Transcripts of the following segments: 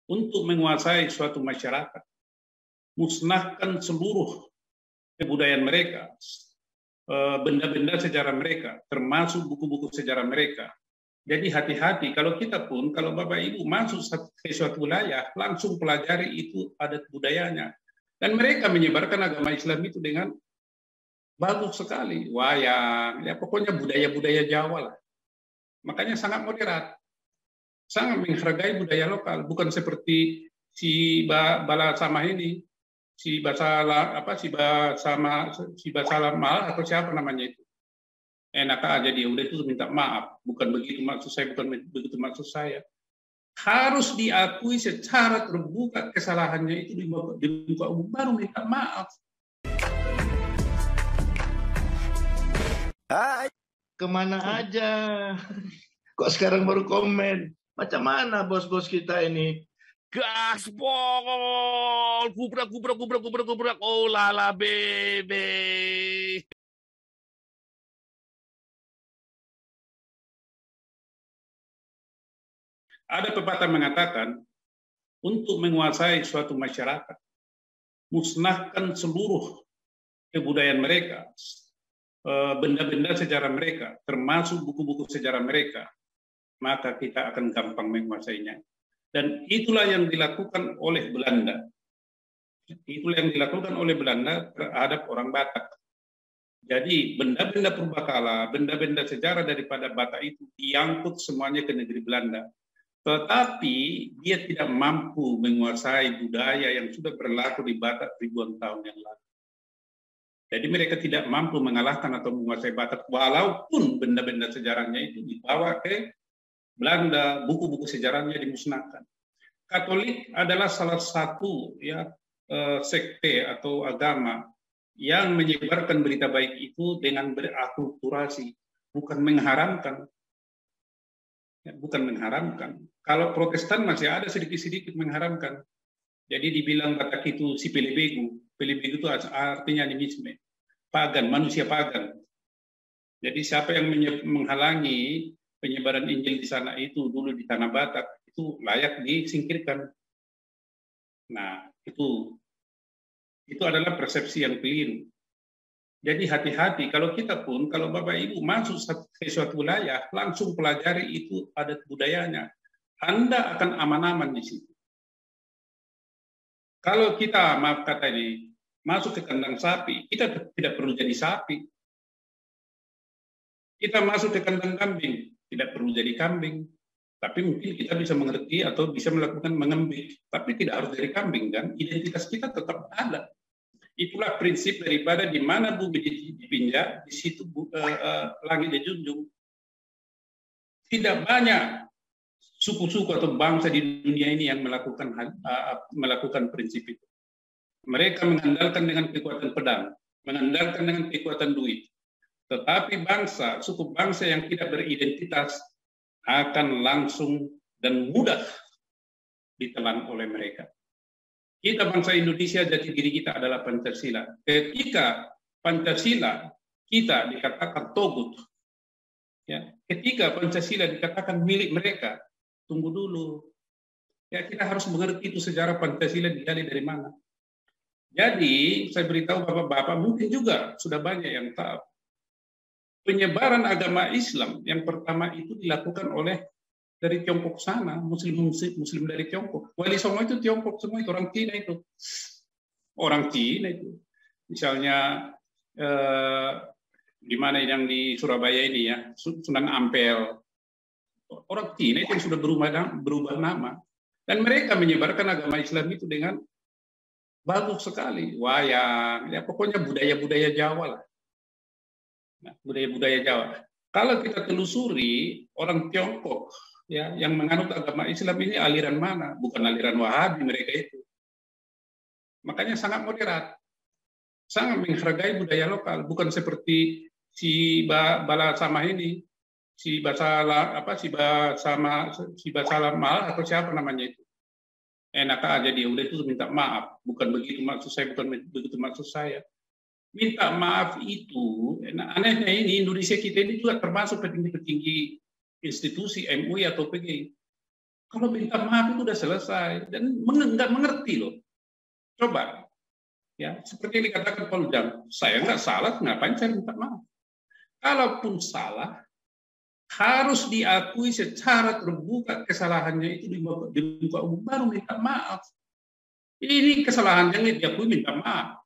untuk menguasai suatu masyarakat, musnahkan seluruh kebudayaan mereka, benda-benda sejarah mereka, termasuk buku-buku sejarah mereka. Jadi hati-hati, kalau kita pun, kalau Bapak Ibu masuk ke suatu wilayah, langsung pelajari itu adat budayanya. Dan mereka menyebarkan agama Islam itu dengan bagus sekali, wayang, ya pokoknya budaya-budaya Jawa lah. Makanya sangat moderat, sangat menghargai budaya lokal, bukan seperti si Bala Samah ini, si Basala mal atau siapa namanya itu. Enak aja dia udah itu minta maaf, bukan begitu maksud saya, bukan begitu maksud saya. Harus diakui secara terbuka kesalahannya itu di muka umum, baru minta maaf. Hai, kemana aja? Kok sekarang baru komen? Macam mana bos-bos kita ini? Gaspol, gubrak, oh lala bebe. Ada pepatah mengatakan, untuk menguasai suatu masyarakat, musnahkan seluruh kebudayaan mereka, benda-benda sejarah mereka, termasuk buku-buku sejarah mereka, maka kita akan gampang menguasainya. Dan itulah yang dilakukan oleh Belanda. Itulah yang dilakukan oleh Belanda terhadap orang Batak. Jadi benda-benda purbakala, benda-benda sejarah daripada Batak itu diangkut semuanya ke negeri Belanda. Tetapi dia tidak mampu menguasai budaya yang sudah berlaku di Batak ribuan tahun yang lalu. Jadi mereka tidak mampu mengalahkan atau menguasai Batak, walaupun benda-benda sejarahnya itu dibawa ke Belanda, buku-buku sejarahnya dimusnahkan. Katolik adalah salah satu sekte atau agama yang menyebarkan berita baik itu dengan berakulturasi, bukan mengharamkan. Bukan mengharamkan. Kalau Protestan masih ada sedikit-sedikit mengharamkan. Jadi dibilang Batak itu si pelebegu. Pelebegu itu artinya animisme. Pagan, manusia pagan. Jadi siapa yang menghalangi penyebaran Injil di sana itu dulu di tanah Batak, itu layak disingkirkan. Nah, itu adalah persepsi yang keliru. Jadi hati-hati, kalau kita pun, kalau Bapak Ibu masuk ke suatu wilayah, langsung pelajari itu adat budayanya. Anda akan aman-aman di situ. Kalau kita, maaf kata ini, masuk ke kandang sapi, kita tidak perlu jadi sapi. Kita masuk ke kandang kambing, tidak perlu jadi kambing. Tapi mungkin kita bisa mengerti atau bisa melakukan mengembik. Tapi tidak harus jadi kambing, kan? Identitas kita tetap ada. Itulah prinsip daripada di mana bumi dipinjak, di situ langit dijunjung. Tidak banyak suku-suku atau bangsa di dunia ini yang melakukan prinsip itu. Mereka mengandalkan dengan kekuatan pedang, mengandalkan dengan kekuatan duit. Tetapi suku bangsa yang tidak beridentitas akan langsung dan mudah ditelan oleh mereka. Kita bangsa Indonesia, jati diri kita adalah Pancasila. Ketika Pancasila kita dikatakan togut, ya, ketika Pancasila dikatakan milik mereka, tunggu dulu. Ya, kita harus mengerti itu sejarah Pancasila digali dari mana. Jadi saya beritahu bapak-bapak, mungkin juga sudah banyak yang tahu. Penyebaran agama Islam yang pertama itu dilakukan oleh dari Tiongkok sana, muslim dari Tiongkok. Wali Songo itu Tiongkok semua, itu orang Cina itu. Orang Cina itu. Misalnya di mana yang di Surabaya ini ya, Sunan Ampel. Orang Cina itu yang sudah berubah nama. Dan mereka menyebarkan agama Islam itu dengan bagus sekali. Wayang, ya pokoknya budaya-budaya Jawa lah. Nah, budaya-budaya Jawa. Kalau kita telusuri orang Tiongkok, ya, yang menganut agama Islam ini aliran mana? Bukan aliran Wahabi mereka itu. Makanya sangat moderat, sangat menghargai budaya lokal, bukan seperti si Bala Samah ini, si Basala mal atau siapa namanya itu. Enak aja dia udah itu minta maaf, bukan begitu maksud saya, bukan begitu maksud saya. Minta maaf itu, anehnya ini Indonesia kita ini juga termasuk petinggi-petinggi institusi MUI atau PGI. Kalau minta maaf itu udah selesai dan nggak mengerti loh. Coba, ya seperti yang dikatakan Paul Jam, saya nggak salah, ngapain saya minta maaf? Kalaupun salah, harus diakui secara terbuka kesalahannya itu di muka umum, baru minta maaf. Ini kesalahannya diakui minta maaf.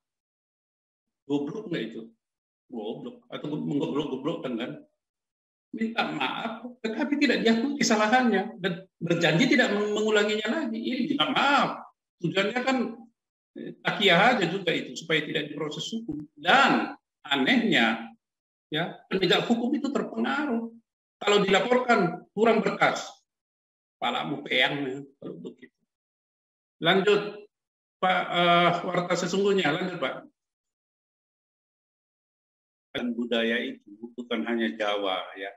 Goblok nggak itu? Goblok atau menggoblok-goblokkan kan? Minta maaf, tetapi tidak diakui kesalahannya dan berjanji tidak mengulanginya lagi. Ini minta maaf. Tujuannya kan takiah aja juga itu supaya tidak diproses hukum. Dan anehnya, ya penegak hukum itu terpengaruh. Kalau dilaporkan kurang berkas, palamu peang kalau begitu. Lanjut, Pak Warta sesungguhnya, lanjut Pak. Dan budaya itu bukan hanya Jawa, ya.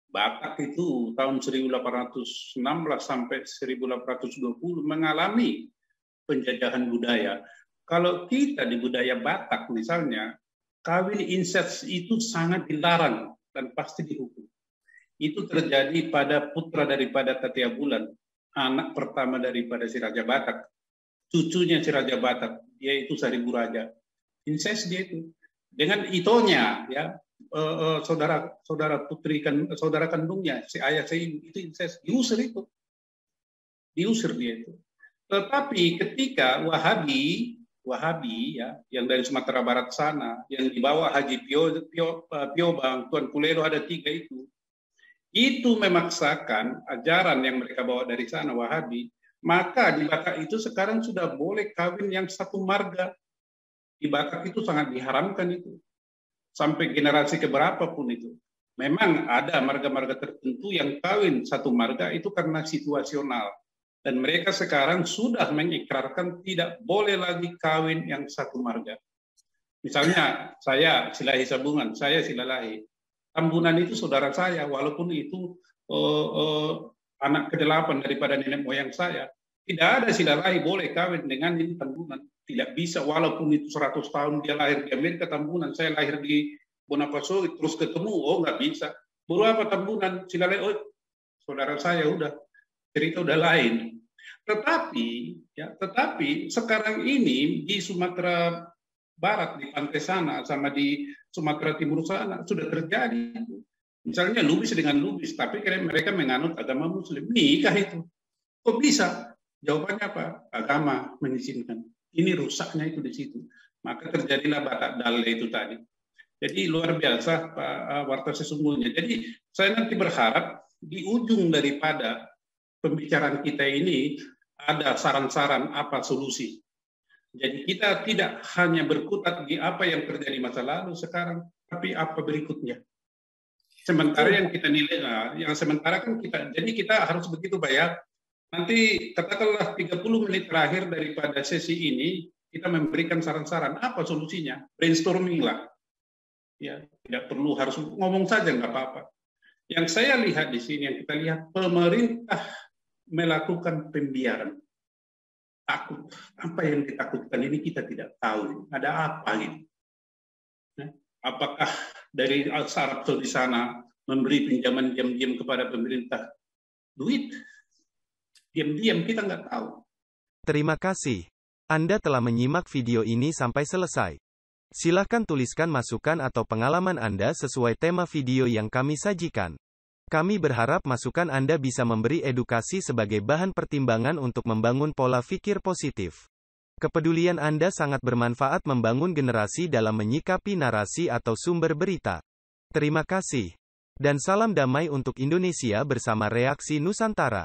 Batak itu tahun 1816 sampai 1820 mengalami penjajahan budaya. Kalau kita di budaya Batak misalnya, kawin insest itu sangat dilarang dan pasti dihukum. Itu terjadi pada putra daripada Tatia Bulan, anak pertama daripada si Raja Batak, cucunya si Raja Batak, dia itu Saribu Raja. Insest dia itu. Dengan itonya, ya, saudara putri saudara kandungnya, si ayah saya itu insest, diusir itu. Diusir dia itu. Tetapi ketika Wahabi ya, yang dari Sumatera Barat sana, yang dibawa Haji Piobang, Tuan Kulelo, ada 3 itu memaksakan ajaran yang mereka bawa dari sana, Wahabi, maka di Batak itu sekarang sudah boleh kawin yang satu marga. Di Batak itu sangat diharamkan itu. Sampai generasi keberapa pun itu. Memang ada marga-marga tertentu yang kawin satu marga itu karena situasional. Dan mereka sekarang sudah mengikrarkan tidak boleh lagi kawin yang satu marga. Misalnya saya Silahi Sabungan, saya Silalahi. Tambunan itu saudara saya, walaupun itu anak ke-8 daripada nenek moyang saya. Tidak ada Silalahi boleh kawin dengan ini Tambunan. Tidak bisa, walaupun itu 100 tahun dia lahir di Amerika Tambunan, saya lahir di Bonapasori, terus ketemu, oh nggak bisa. Baru apa Tambunan, Silalahi, oh saudara saya udah, cerita udah lain. Tetapi sekarang ini di Sumatera Barat, di pantai sana, sama di Sumatera Timur sana, sudah terjadi. Misalnya Lubis dengan Lubis, tapi mereka menganut agama Muslim. Nikah itu. Kok bisa? Jawabannya apa? Agama mengizinkan. Ini rusaknya itu di situ. Maka terjadilah Batak Dalle itu tadi. Jadi luar biasa Pak Warta sesungguhnya. Jadi saya nanti berharap di ujung daripada pembicaraan kita ini ada saran-saran apa solusi. Jadi kita tidak hanya berkutat di apa yang terjadi masa lalu sekarang, tapi apa berikutnya. Sementara yang kita nilai, yang sementara kan jadi kita harus begitu Pak ya. Nanti katakanlah 30 menit terakhir daripada sesi ini, kita memberikan saran-saran. Apa solusinya? Brainstorming lah. Ya, tidak perlu harus ngomong saja, nggak apa-apa. Yang saya lihat di sini, yang kita lihat, pemerintah melakukan pembiaran. Takut. Apa yang ditakutkan ini kita tidak tahu. Ada apa gitu? Apakah dari Arab Saudi sana memberi pinjaman diam-diam kepada pemerintah duit? Diam-diam kita nggak tahu. Terima kasih. Anda telah menyimak video ini sampai selesai. Silakan tuliskan masukan atau pengalaman Anda sesuai tema video yang kami sajikan. Kami berharap masukan Anda bisa memberi edukasi sebagai bahan pertimbangan untuk membangun pola pikir positif. Kepedulian Anda sangat bermanfaat membangun generasi dalam menyikapi narasi atau sumber berita. Terima kasih. Dan salam damai untuk Indonesia bersama Reaksi Nusantara.